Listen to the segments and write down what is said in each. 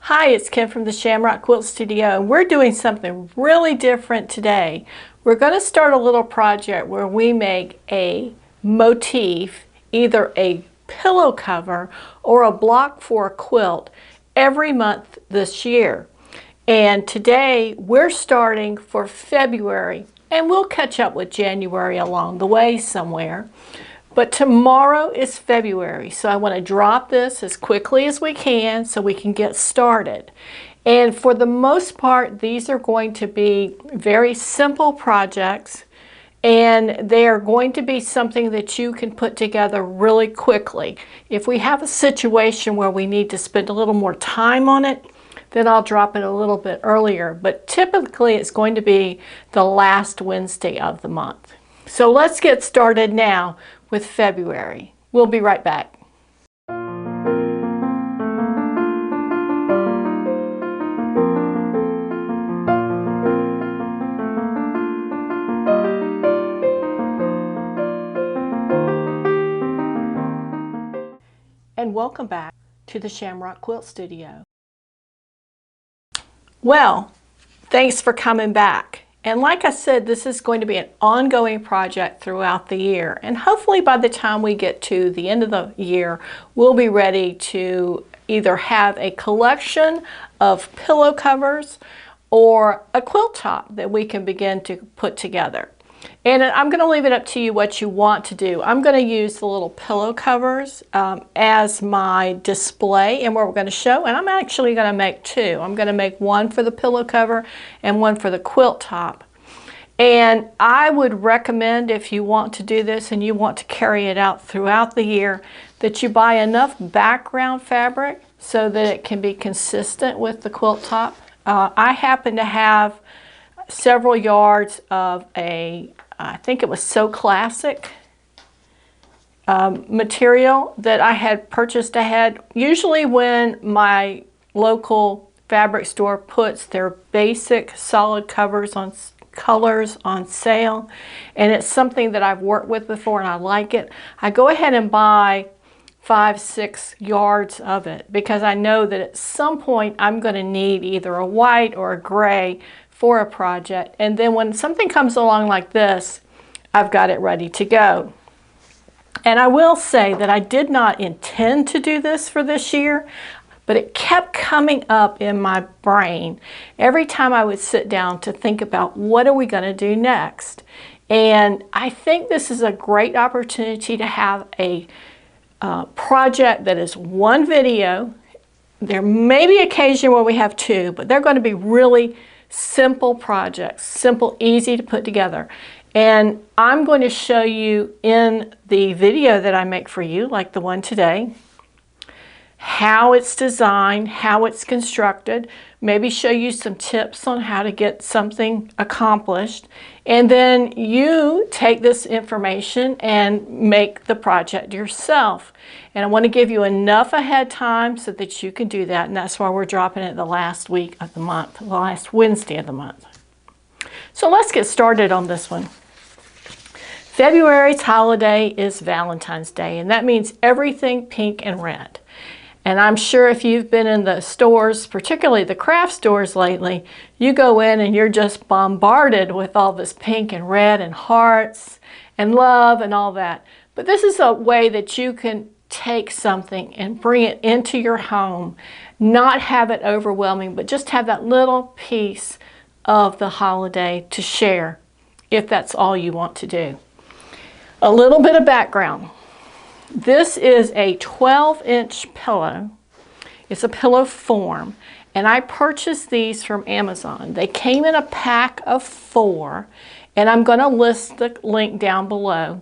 Hi, it's Kim from the Shamrock Quilt Studio, and we're doing something really different today. We're going to start a little project where we make a motif, either a pillow cover or a block for a quilt every month this year. And today we're starting for February, and we'll catch up with January along the way somewhere. But tomorrow is February, so I want to drop this as quickly as we can so we can get started. And for the most part, these are going to be very simple projects, and they are going to be something that you can put together really quickly. If we have a situation where we need to spend a little more time on it, then I'll drop it a little bit earlier. But typically it's going to be the last Wednesday of the month. So let's get started now with February. We'll be right back. And welcome back to the Shamrock Quilt Studio. Well, thanks for coming back. And like I said, this is going to be an ongoing project throughout the year. And hopefully by the time we get to the end of the year, we'll be ready to either have a collection of pillow covers or a quilt top that we can begin to put together. And I'm going to leave it up to you what you want to do. I'm going to use the little pillow covers as my display and what we're going to show. And I'm actually going to make two. I'm going to make one for the pillow cover and one for the quilt top. And I would recommend, if you want to do this and you want to carry it out throughout the year, that you buy enough background fabric so that it can be consistent with the quilt top. I happen to have several yards of I think it was So Classic material that I had purchased ahead. Usually when my local fabric store puts their basic solid colors on sale, and it's something that I've worked with before and I like it, I go ahead and buy 5-6 yards of it, because I know that at some point I'm going to need either a white or a gray for a project, and then when something comes along like this, I've got it ready to go. And I will say that I did not intend to do this for this year, but it kept coming up in my brain every time I would sit down to think about what are we going to do next. And I think this is a great opportunity to have a project that is one video. There may be occasion where we have two, but they're going to be really simple projects, simple, easy to put together. And I'm going to show you in the video that I make for you, like the one today, how it's designed, how it's constructed, maybe show you some tips on how to get something accomplished. And then you take this information and make the project yourself. And I want to give you enough ahead time so that you can do that. And that's why we're dropping it the last week of the month, the last Wednesday of the month. So let's get started on this one. February's holiday is Valentine's Day, and that means everything pink and red. And I'm sure if you've been in the stores, particularly the craft stores lately, you go in and you're just bombarded with all this pink and red and hearts and love and all that. But this is a way that you can take something and bring it into your home, not have it overwhelming, but just have that little piece of the holiday to share, if that's all you want to do. A little bit of background. This is a 12-inch pillow. It's a pillow form, and I purchased these from Amazon. They came in a pack of 4, and I'm going to list the link down below.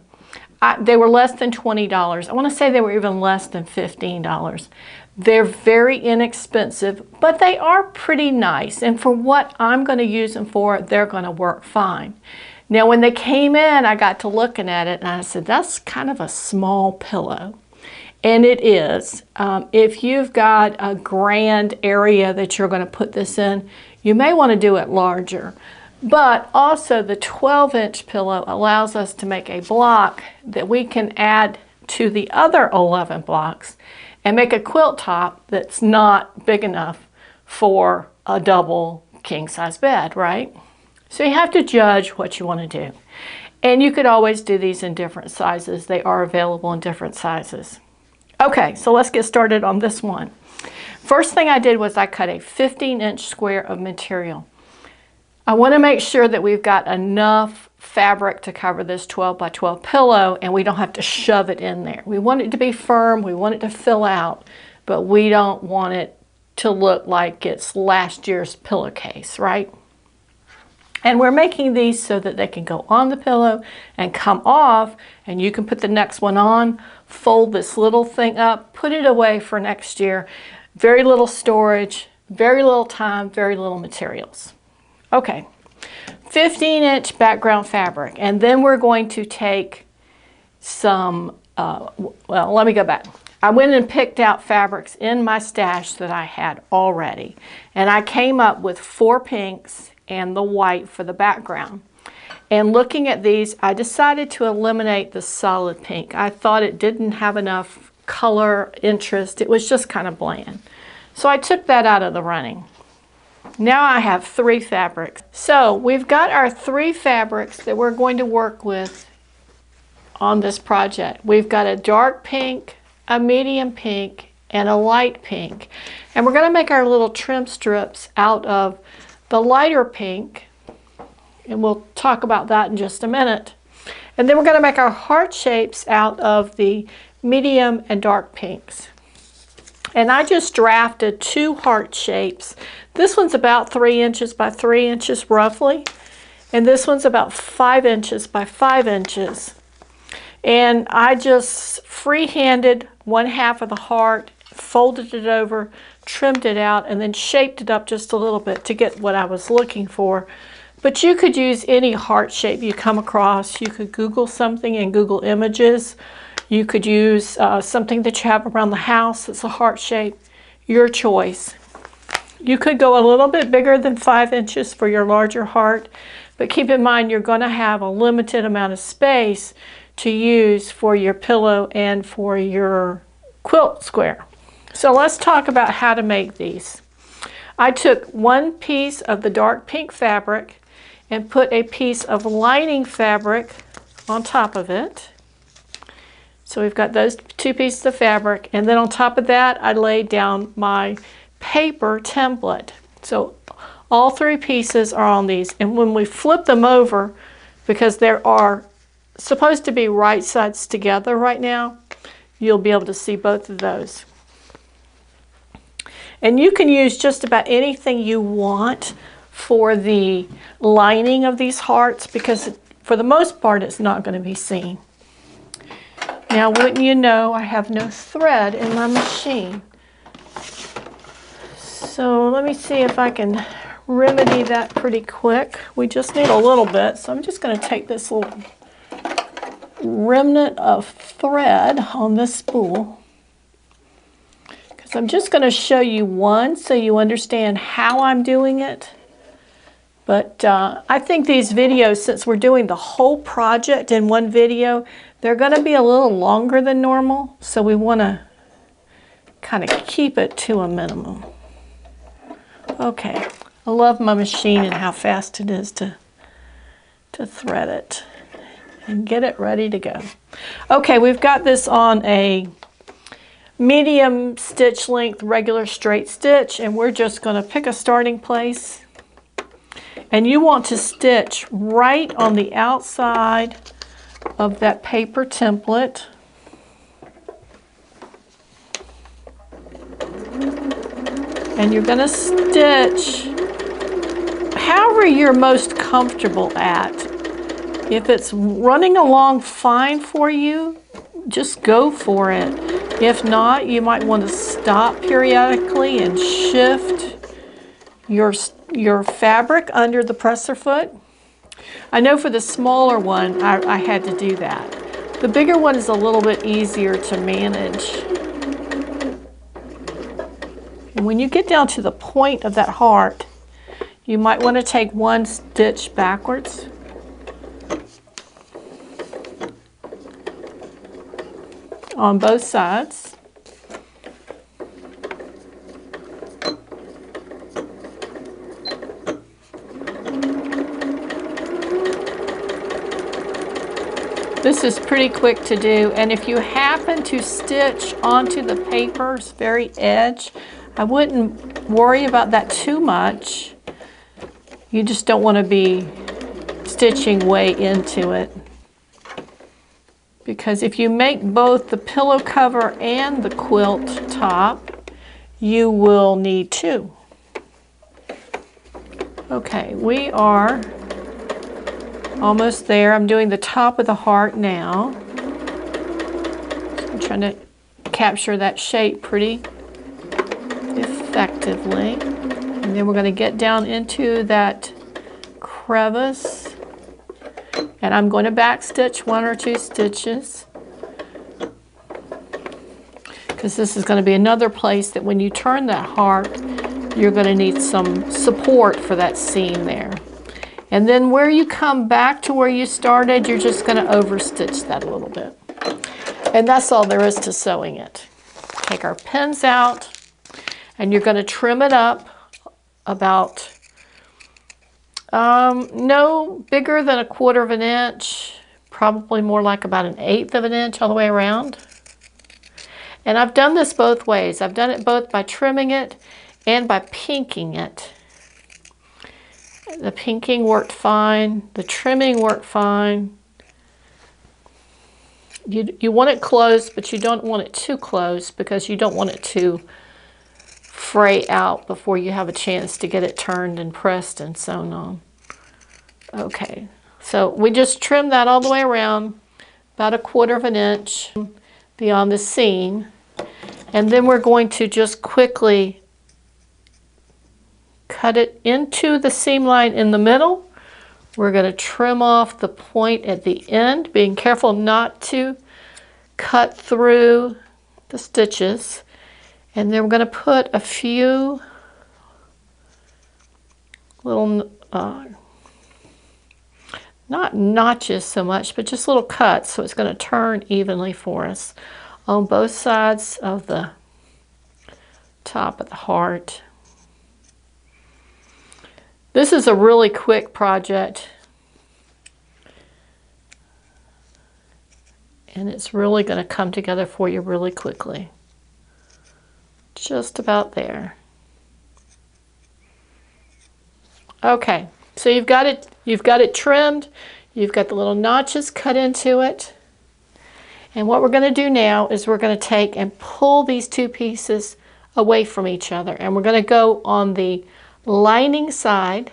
They were less than $20. I want to say they were even less than $15. They're very inexpensive, but they are pretty nice, and for what I'm going to use them for, they're going to work fine. Now when they came in, I got to looking at it and I said, that's kind of a small pillow. And it is. If you've got a grand area that you're going to put this in, you may want to do it larger. But also the 12-inch pillow allows us to make a block that we can add to the other 11 blocks and make a quilt top that's not big enough for a double king-size bed, right? So you have to judge what you want to do. And you could always do these in different sizes. They are available in different sizes. Okay, so let's get started on this one. First thing I did was I cut a 15-inch square of material. I want to make sure that we've got enough fabric to cover this 12 by 12 pillow and we don't have to shove it in there. We want it to be firm, we want it to fill out, but we don't want it to look like it's last year's pillowcase, right? And we're making these so that they can go on the pillow and come off, and you can put the next one on, fold this little thing up, put it away for next year. Very little storage, very little time, very little materials. Okay, 15-inch background fabric, and then we're going to take some, well, let me go back. I went and picked out fabrics in my stash that I had already, and I came up with 4 pinks and the white for the background. And looking at these, I decided to eliminate the solid pink. I thought it didn't have enough color interest. It was just kind of bland. So I took that out of the running. Now I have 3 fabrics. So we've got our 3 fabrics that we're going to work with on this project. We've got a dark pink, a medium pink, and a light pink. And we're going to make our little trim strips out of the lighter pink, and we'll talk about that in just a minute. And then we're going to make our heart shapes out of the medium and dark pinks. And I just drafted 2 heart shapes. This one's about 3 inches by 3 inches roughly, and this one's about 5 inches by 5 inches. And I just freehanded 1/2 of the heart, folded it over, trimmed it out, and then shaped it up just a little bit to get what I was looking for. But you could use any heart shape you come across. You could Google something in Google Images. You could use something that you have around the house that's a heart shape. Your choice. You could go a little bit bigger than 5 inches for your larger heart, but keep in mind you're going to have a limited amount of space to use for your pillow and for your quilt square. So let's talk about how to make these. I took 1 piece of the dark pink fabric and put a piece of lining fabric on top of it. So we've got those 2 pieces of fabric, and then on top of that I laid down my paper template. So all 3 pieces are on these, and when we flip them over, because there are supposed to be right sides together right now, you'll be able to see both of those. And you can use just about anything you want for the lining of these hearts, because for the most part it's not going to be seen. Now, wouldn't you know, I have no thread in my machine. So let me see if I can remedy that pretty quick. We just need a little bit, so I'm just going to take this little remnant of thread on this spool, because I'm just going to show you one so you understand how I'm doing it. But I think these videos, since we're doing the whole project in one video, they're going to be a little longer than normal, so we want to kind of keep it to a minimum. Okay, I love my machine and how fast it is to thread it and get it ready to go. Okay, we've got this on a medium stitch length regular straight stitch, and we're just going to pick a starting place. And you want to stitch right on the outside of that paper template. And you're going to stitch however you're most comfortable at. If it's running along fine for you, just go for it. If not, you might want to stop periodically and shift your fabric under the presser foot. I know for the smaller one, I had to do that. The bigger one is a little bit easier to manage. And when you get down to the point of that heart, you might want to take 1 stitch backwards. On both sides. This is pretty quick to do, and if you happen to stitch onto the paper's very edge, I wouldn't worry about that too much. You just don't want to be stitching way into it. Because if you make both the pillow cover and the quilt top, you will need two. Okay, we are almost there. I'm doing the top of the heart now. So I'm trying to capture that shape pretty effectively. And then we're going to get down into that crevice. And I'm going to back stitch 1 or 2 stitches. Because this is going to be another place that when you turn that heart, you're going to need some support for that seam there. And then where you come back to where you started, you're just going to overstitch that a little bit. And that's all there is to sewing it. Take our pins out, and you're going to trim it up about no bigger than 1/4 of an inch, probably more like about 1/8 of an inch all the way around. And I've done this both ways. I've done it both by trimming it and by pinking it. The pinking worked fine. The trimming worked fine. You want it close, but you don't want it too close because you don't want it to fray out before you have a chance to get it turned and pressed and sewn on. Okay, so we just trim that all the way around, about 1/4 of an inch beyond the seam. And then we're going to just quickly cut it into the seam line in the middle. We're going to trim off the point at the end, being careful not to cut through the stitches. And then we're going to put a few little, not notches so much, but just little cuts, so it's going to turn evenly for us on both sides of the top of the heart. This is a really quick project, and it's really going to come together for you really quickly. Just about there. Okay, so you've got it trimmed, you've got the little notches cut into it. And what we're going to do now is we're going to take and pull these two pieces away from each other. And we're going to go on the lining side,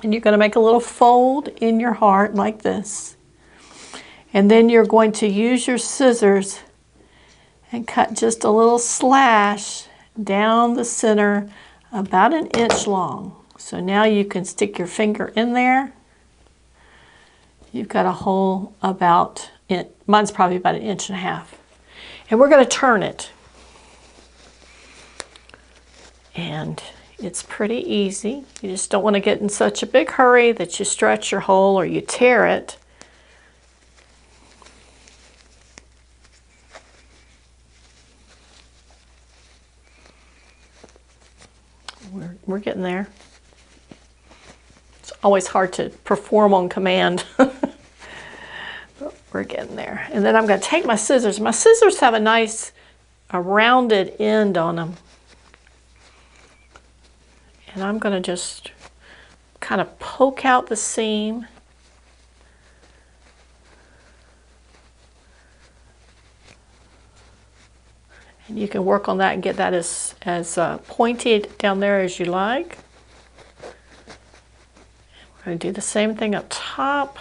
and you're going to make a little fold in your heart like this. And then you're going to use your scissors and cut just a little slash down the center about 1 inch long. So now you can stick your finger in there. You've got a hole about, mine's probably about 1.5 inches. And we're going to turn it. And it's pretty easy. You just don't want to get in such a big hurry that you stretch your hole or you tear it. We're getting there. It's always hard to perform on command. But we're getting there. And then I'm going to take my scissors. My scissors have a nice rounded end on them. And I'm going to just kind of poke out the seam. And you can work on that and get that as pointed down there as you like. We're going to do the same thing up top.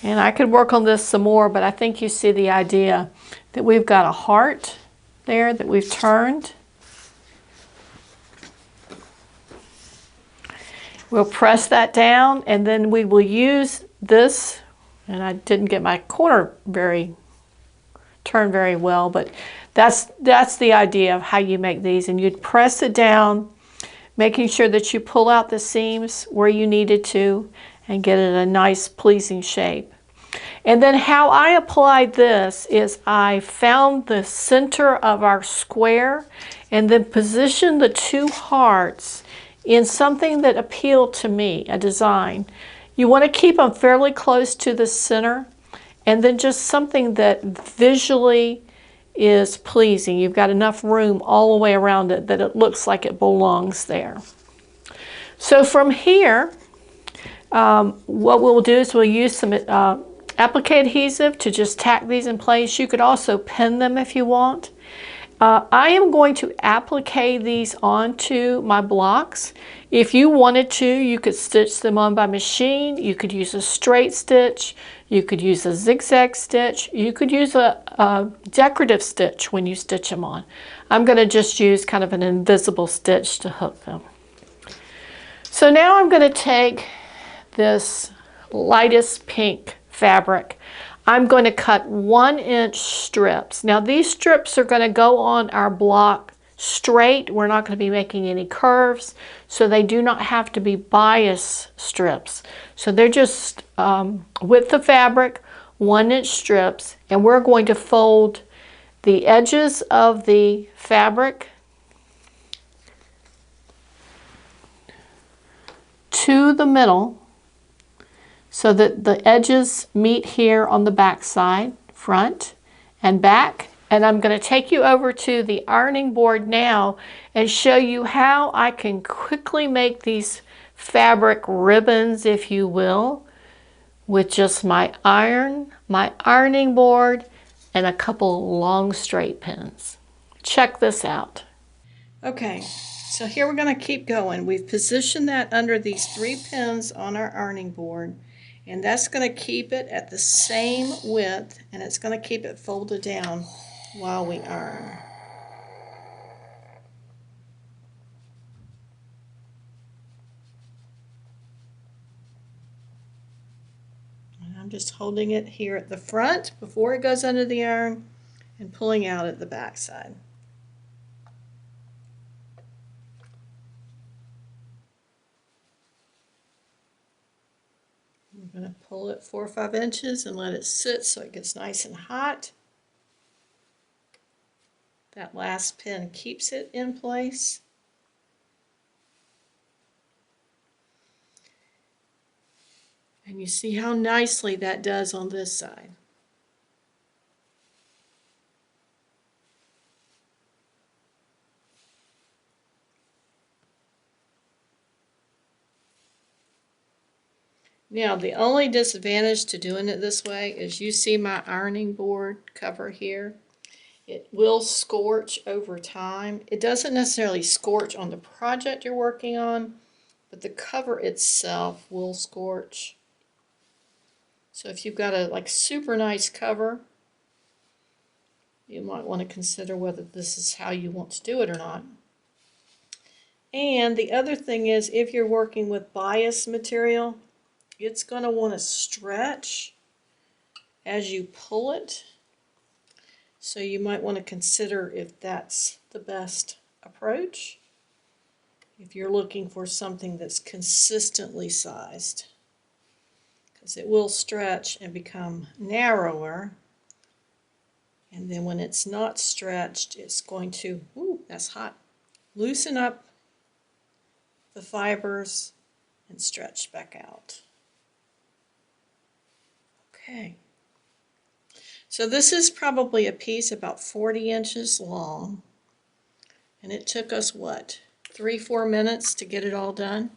And I could work on this some more, but I think you see the idea that we've got a heart there that we've turned. We'll press that down, and then we will use this, and I didn't get my corner turned very well, but that's the idea of how you make these. And you'd press it down, making sure that you pull out the seams where you needed to and get it a nice pleasing shape. And then how I applied this is I found the center of our square and then positioned the two hearts in something that appealed to me, a design. You want to keep them fairly close to the center, and then just something that visually is pleasing. You've got enough room all the way around it that it looks like it belongs there. So from here, what we'll do is we'll use some applique adhesive to just tack these in place. You could also pin them if you want. I am going to applique these onto my blocks. If you wanted to, you could stitch them on by machine. You could use a straight stitch. You could use a zigzag stitch. You could use a decorative stitch when you stitch them on. I'm going to just use kind of an invisible stitch to hook them. So now I'm going to take this lightest pink fabric. I'm going to cut 1-inch strips. Now these strips are going to go on our block straight. We're not going to be making any curves, so they do not have to be bias strips. So they're just with the fabric, 1-inch strips, and we're going to fold the edges of the fabric to the middle, so that the edges meet here on the back side, front and back. And I'm going to take you over to the ironing board now and show you how I can quickly make these fabric ribbons, if you will, with just my ironing board, and a couple long straight pins. Check this out. Okay, so here we're going to keep going. We've positioned that under these 3 pins on our ironing board. And that's going to keep it at the same width, and it's going to keep it folded down while we iron. And I'm just holding it here at the front before it goes under the iron and pulling out at the back side. I'm going to pull it 4 or 5 inches and let it sit so it gets nice and hot. That last pin keeps it in place. And you see how nicely that does on this side. Now, the only disadvantage to doing it this way is you see my ironing board cover here. It will scorch over time. It doesn't necessarily scorch on the project you're working on, but the cover itself will scorch. So if you've got a super nice cover, you might want to consider whether this is how you want to do it or not. And the other thing is, if you're working with bias material, it's going to want to stretch as you pull it. So you might want to consider if that's the best approach, if you're looking for something that's consistently sized, because it will stretch and become narrower, and then when it's not stretched, it's going to, ooh, that's hot, loosen up the fibers and stretch back out. Okay. So this is probably a piece about 40 inches long, and it took us, what, 3-4 minutes to get it all done.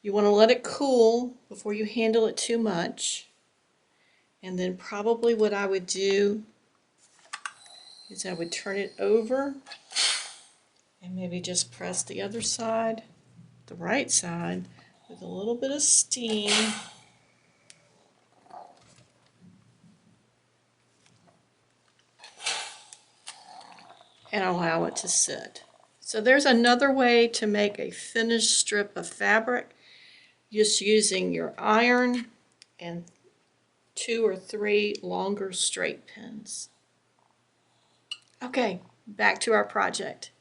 You want to let it cool before you handle it too much, and then probably what I would do is I would turn it over and maybe just press the other side, the right side, with a little bit of steam. And allow it to sit. So there's another way to make a finished strip of fabric, just using your iron and 2 or 3 longer straight pins. Okay, back to our project.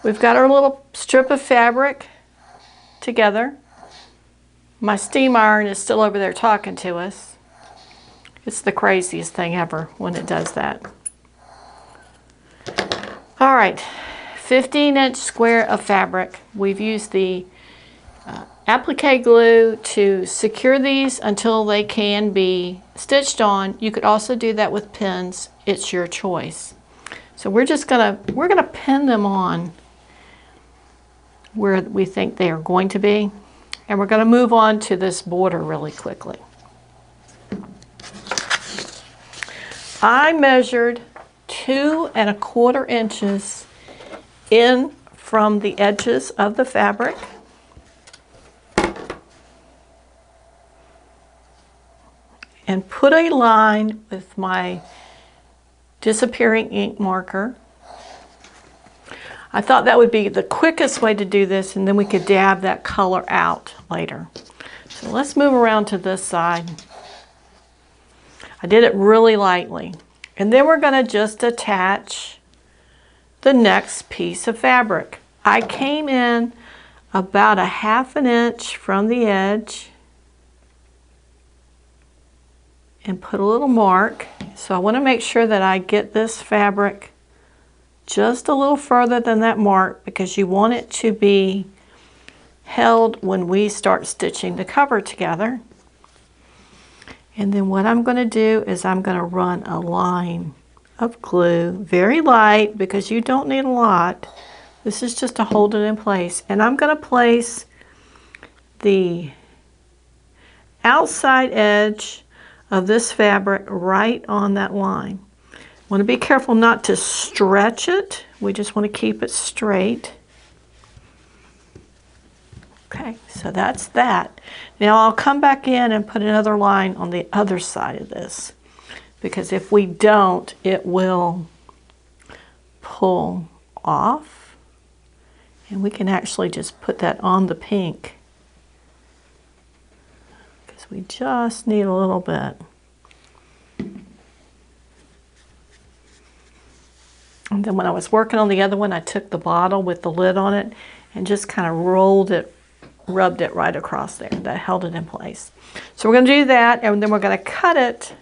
We've got our little strip of fabric together. My steam iron is still over there talking to us. It's the craziest thing ever when it does that. All right, 15-inch square of fabric. We've used the applique glue to secure these until they can be stitched on. You could also do that with pins. It's your choice. So we're gonna pin them on where we think they are going to be, and we're gonna move on to this border really quickly. I measured 2 1/4 inches in from the edges of the fabric. And put a line with my disappearing ink marker. I thought that would be the quickest way to do this, and then we could dab that color out later. So let's move around to this side. I did it really lightly. And then we're going to just attach the next piece of fabric. I came in about 1/2 inch from the edge and put a little mark. So I want to make sure that I get this fabric just a little further than that mark, because you want it to be held when we start stitching the cover together. And then what I'm going to do is I'm going to run a line of glue, very light, because you don't need a lot. This is just to hold it in place. And I'm going to place the outside edge of this fabric right on that line. Want to be careful not to stretch it. We just want to keep it straight. Okay, so that's that. Now I'll come back in and put another line on the other side of this, because if we don't, it will pull off. And we can actually just put that on the pink, because we just need a little bit. And then when I was working on the other one, I took the bottle with the lid on it and just kind of rubbed it right across there. That held it in place. So we're going to do that, and then we're going to cut it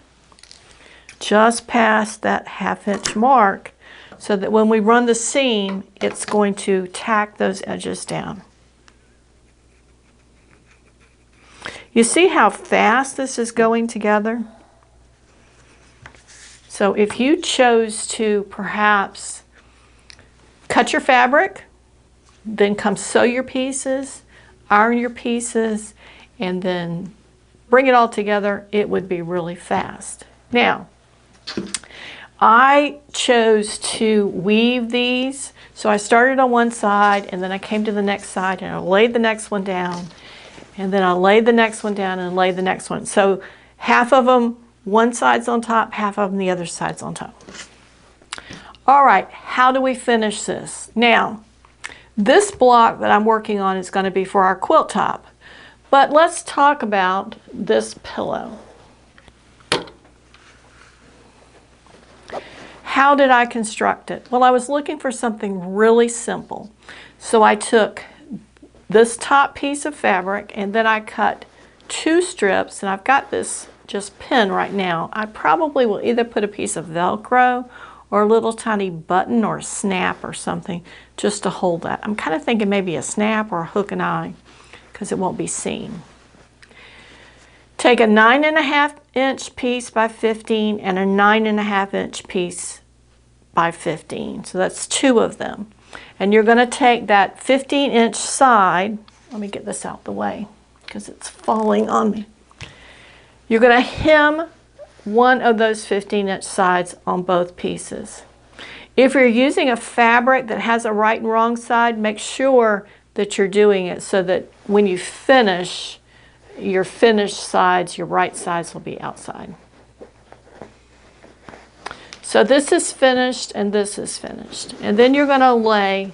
just past that 1/2 inch mark, so that when we run the seam, it's going to tack those edges down. You see how fast this is going together? So if you chose to perhaps cut your fabric, then come sew your pieces, iron your pieces, and then bring it all together, it would be really fast. Now, I chose to weave these, so I started on one side, and then I came to the next side, and I laid the next one down, and then I laid the next one down and laid the next one. So half of them, one side's on top, half of them the other side's on top. All right, how do we finish this? Now, this block that I'm working on is going to be for our quilt top, but let's talk about this pillow. How did I construct it? Well, I was looking for something really simple. So I took this top piece of fabric, and then I cut 2 strips, and I've got this just pinned right now. I probably will either put a piece of Velcro or a little tiny button or a snap or something just to hold that. I'm kind of thinking maybe a snap or a hook and eye, because it won't be seen. Take a 9.5 inch piece by 15 and a 9.5 inch piece by 15. So that's 2 of them. And you're going to take that 15-inch side. Let me get this out the way because it's falling on me. You're going to hem one of those 15-inch sides on both pieces. If you're using a fabric that has a right and wrong side, make sure that you're doing it so that when you finish, your finished sides, your right sides will be outside. So this is finished and this is finished. And then you're going to lay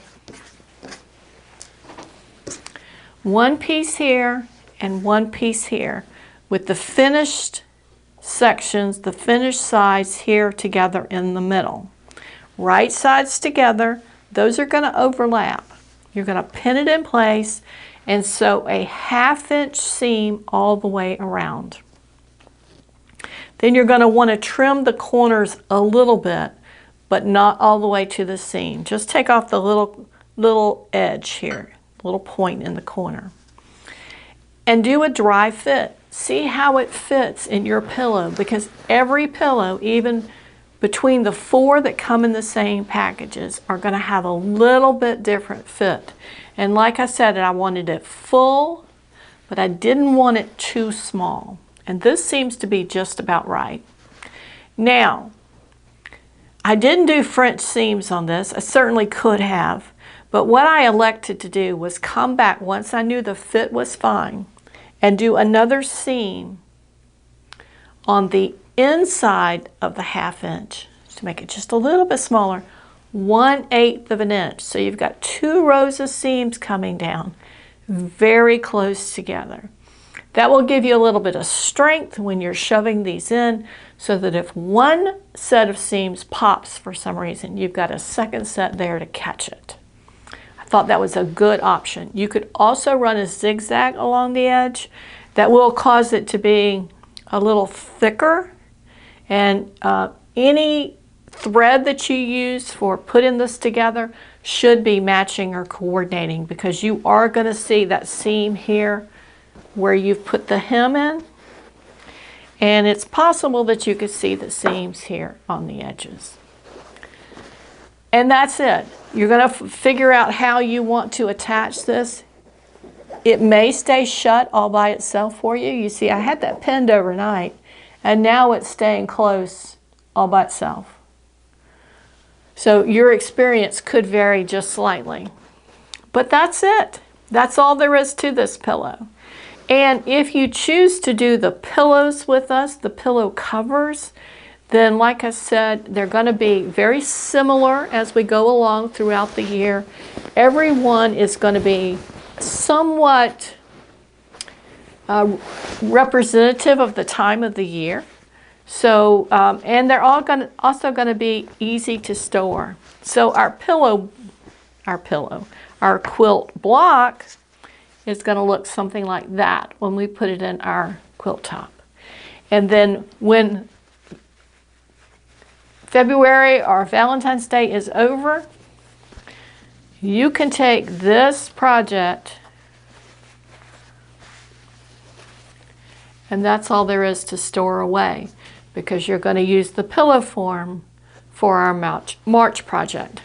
one piece here and one piece here with the finished sections, the finished sides here together in the middle. Right sides together, those are going to overlap. You're going to pin it in place and sew a 1/2 inch seam all the way around. then you're going to want to trim the corners a little bit, but not all the way to the seam. Just take off the little edge here, little point in the corner. And do a dry fit. See how it fits in your pillow, because every pillow, even between the 4 that come in the same packages, are going to have a little bit different fit. And like I said, I wanted it full, but I didn't want it too small. And this seems to be just about right. Now, I didn't do French seams on this. I certainly could have. But what I elected to do was come back once I knew the fit was fine and do another seam on the inside of the 1/2 inch to make it just a little bit smaller, 1/8 of an inch. So you've got 2 rows of seams coming down very close together. That will give you a little bit of strength when you're shoving these in, so that if one set of seams pops for some reason, you've got a second set there to catch it. I thought that was a good option. You could also run a zigzag along the edge. That will cause it to be a little thicker, and any thread that you use for putting this together should be matching or coordinating, because you are going to see that seam here where you've put the hem in, and it's possible that you could see the seams here on the edges. And that's it. You're going to figure out how you want to attach this. It may stay shut all by itself for you. You see, I had that pinned overnight, and now it's staying close all by itself. So your experience could vary just slightly. But that's it. That's all there is to this pillow. And if you choose to do the pillows with us, the pillow covers, then like I said, they're going to be very similar as we go along throughout the year. Every one is going to be somewhat representative of the time of the year. So, and they're all also going to be easy to store. So our quilt block is going to look something like that when we put it in our quilt top. And then when February or Valentine's Day is over, you can take this project, and that's all there is to store away, because you're going to use the pillow form for our March project.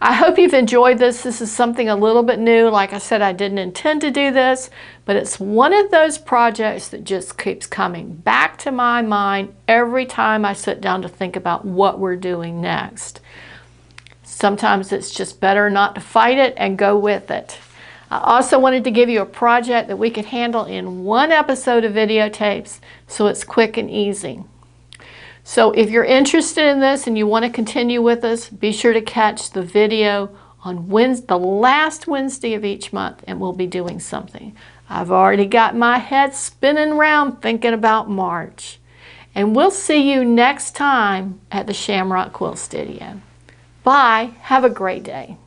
I hope you've enjoyed this. This is something a little bit new. Like I said, I didn't intend to do this, but it's one of those projects that just keeps coming back to my mind every time I sit down to think about what we're doing next. Sometimes it's just better not to fight it and go with it. I also wanted to give you a project that we could handle in one episode of videotapes, so it's quick and easy. So if you're interested in this and you want to continue with us, be sure to catch the video on the last Wednesday of each month, and we'll be doing something. I've already got my head spinning around thinking about March. And we'll see you next time at the Shamrock Quilt Studio. Bye. Have a great day.